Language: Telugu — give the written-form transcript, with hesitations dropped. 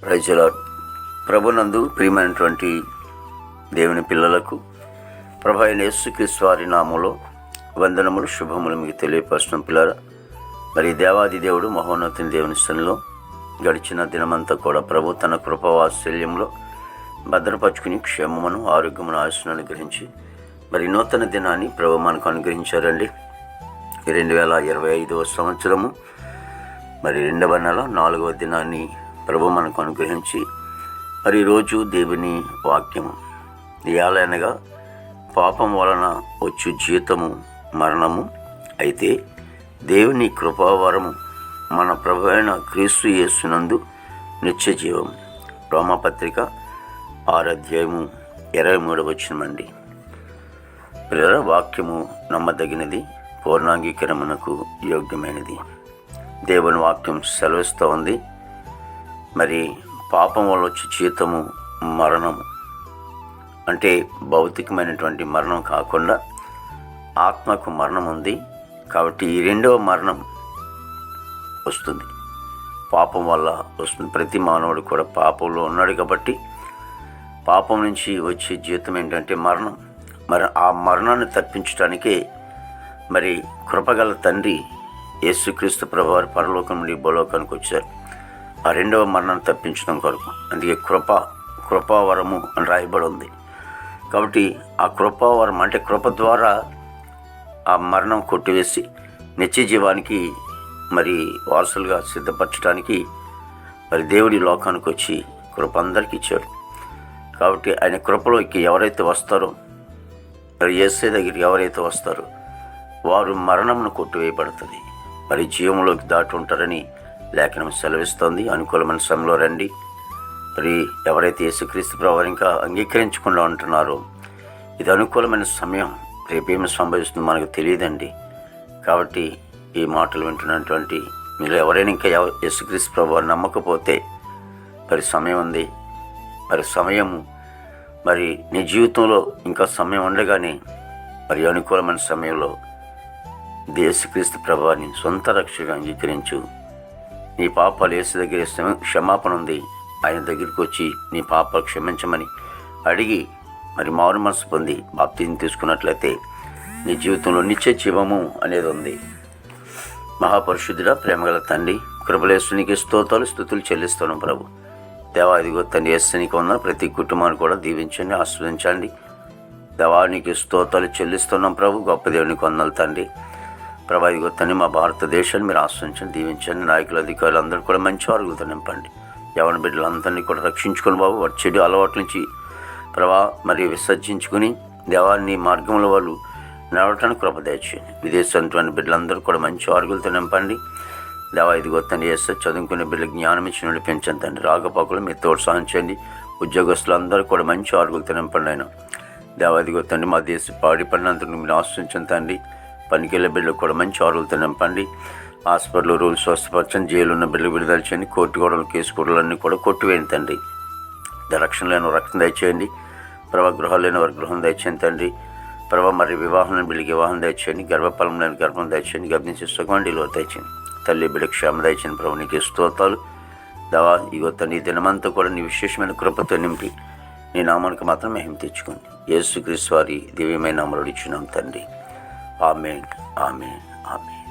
Praise the lord. ప్రభునందు ప్రియమైనటువంటి దేవుని పిల్లలకు ప్రభు అయిన యేసుక్రీస్తు వారి నామములో వందనములు, శుభములు మీకు తెలియపరచడం పిల్లరా. మరి దేవాది దేవుడు మహోన్నతుని దేవుని సన్నిధిలో గడిచిన దినమంతా కూడా ప్రభు తన కృపావాత్సల్యంలో భద్రపరుచుకుని క్షేమమును, ఆరోగ్యమును, ఆయుష్ను అనుగ్రహించి మరి నూతన దినాన్ని ప్రభు మనకు అనుగ్రహించారండి. 2025వ సంవత్సరము మరి 2వ నెల 4వ దినాన్ని ప్రభు మనకు అనుగ్రహించి మరి ఈరోజు దేవుని వాక్యము ఇయాలనగా పాపం వలన వచ్చు జీతము మరణము, అయితే దేవుని కృపావరము మన ప్రభు అయిన క్రీస్తు యేసునందు నిత్య జీవం. రోమపత్రిక 6:23 పిల్లల వాక్యము నమ్మదగినది, పూర్ణాంగీకరణకు యోగ్యమైనది. దేవుని వాక్యం సెలవిస్తూ ఉంది. మరి పాపం వల్ల వచ్చే జీతము మరణము, అంటే భౌతికమైనటువంటి మరణం కాకుండా ఆత్మకు మరణం ఉంది. కాబట్టి ఈ రెండవ మరణం వస్తుంది, పాపం వల్ల వస్తుంది. ప్రతి మానవుడు కూడా పాపంలో ఉన్నాడు కాబట్టి పాపం నుంచి వచ్చే జీతం ఏంటంటే మరణం. మరి ఆ మరణాన్ని తప్పించడానికే మరి కృపగల తండ్రి యేసుక్రీస్తు ప్రభువారు పరలోకం నుండి భూలోకానికి వచ్చారు, ఆ రెండవ మరణాన్ని తప్పించడం కొరకు. అందుకే కృపావరము అని రాయబడి ఉంది. కాబట్టి ఆ కృపావరం అంటే కృప ద్వారా ఆ మరణం కొట్టివేసి నిత్య జీవానికి మరి వారసులుగా సిద్ధపరచడానికి మరి దేవుడి లోకానికి వచ్చి కృప అందరికీ ఇచ్చాడు. కాబట్టి ఆయన కృపలోకి ఎవరైతే వస్తారో, మరి యేసే దగ్గరికి ఎవరైతే వస్తారో వారు మరణమును కొట్టివేయబడుతుంది, మరి జీవంలోకి దాటి ఉంటారని లేఖనం సెలవిస్తోంది. అనుకూలమైన సమయంలో రండి. మరి ఎవరైతే యేసుక్రీస్తు ప్రభువుని ఇంకా అంగీకరించకుండా ఉంటున్నారో ఇది అనుకూలమైన సమయం. రేపేమి సంభవిస్తుందో మనకు తెలియదండి. కాబట్టి ఈ మాటలు వింటున్నటువంటి మీరు ఎవరైనా ఇంకా యేసుక్రీస్తు ప్రభువుని నమ్మకపోతే మరి సమయం ఉంది. మరి సమయము మరి నీ జీవితంలో ఇంకా సమయం ఉండగానే మరి అనుకూలమైన సమయంలో యేసుక్రీస్తు ప్రభువుని సొంత రక్షగా అంగీకరించు. నీ పాపాలు యేసు దగ్గర క్షమాపణ ఉంది. ఆయన దగ్గరికి వచ్చి నీ పాపాలు క్షమించమని అడిగి మరి మారు మనసు పొంది బాప్తిజం తీసుకున్నట్లయితే నీ జీవితంలో నిత్య జీవము అనేది ఉంది. మహాపరిశుద్ధుడా, ప్రేమగల తండ్రి, కృపలేసునికి స్తుతులు చెల్లిస్తున్నాం ప్రభు. దేవా, ఇదిగో తండ్రి యేసునికి ఉన్న ప్రతి కుటుంబాన్ని కూడా దీవించండి, ఆస్వాదించండి. దేవానికి స్తోత్రాలు చెల్లిస్తున్నాం ప్రభు. గొప్ప దేవునికి వందనాలు తండ్రి. ప్రభా, ఇదిగో తండ్రి మా భారతదేశాన్ని మీరు ఆశ్రయించండి, దీవించండి. నాయకులు, అధికారులు అందరూ కూడా మంచి ఆరుగులతో నింపండి. యవన బిడ్డలందరినీ కూడా రక్షించుకొని బాబు, వారి చెడు అలవాట్ల నుంచి ప్రభా మరి విసర్జించుకుని దేవాన్ని మార్గంలో వాళ్ళు నడవటానికి కృప దయచేయండి. విదేశంటువంటి బిడ్డలందరూ కూడా మంచి ఆరుగులతో నింపండి. దేవా, ఇదిగో తండ్రి యేసు చదువుకునే బిడ్డలకు జ్ఞానం ఇచ్చి నడిపించండి తండ్రి. రాకపోకలు మీరు తోడ్సాహం చేయండి. ఉద్యోగస్తులందరూ కూడా మంచి ఆరుగులతో నింపండి ఆయన. దేవా, ఇదిగో తండ్రి మా దేశ పాడి పడినందుకు మీరు ఆశ్రయించండి తండ్రి. పనికెళ్ళే బిడ్డలకు కూడా మంచి ఆరుగులతో నింపండి. హాస్పిటల్ రూల్స్ స్వస్థపరచండి. జైలు ఉన్న బిడ్డలు విడుదల చేయండి. కోర్టు గొడవలు, కేసు గొడవలన్నీ కూడా కొట్టివేయండి తండ్రి. రక్షణ లేని రక్షణ దయచేయండి. ప్రభా, గృహాలు లేని వారి గృహం దయచేయండి తండ్రి. ప్రభా, మరి వివాహం లేని బిడ్డకి వివాహం దయచేయండి. గర్భఫలం లేని గర్భం దయచేయండి. గర్భించే సుఖమండిలో దయచేయండి. తల్లి బిడ్డ క్షేమ దయచేయండి ప్రభు. నీకు స్తోత్రాలు. దేవా, ఇగో తండ్రి దినమంతా కూడా నీ విశేషమైన కృపతో నింపి నీ నామానికి మాత్రం మహిమ తెచ్చుకోండి. యేసుక్రీస్తు వారి దివ్యమైన నామములో ఇచ్చున్నాం తండ్రి. ఆమేన్, ఆమేన్, ఆమేన్.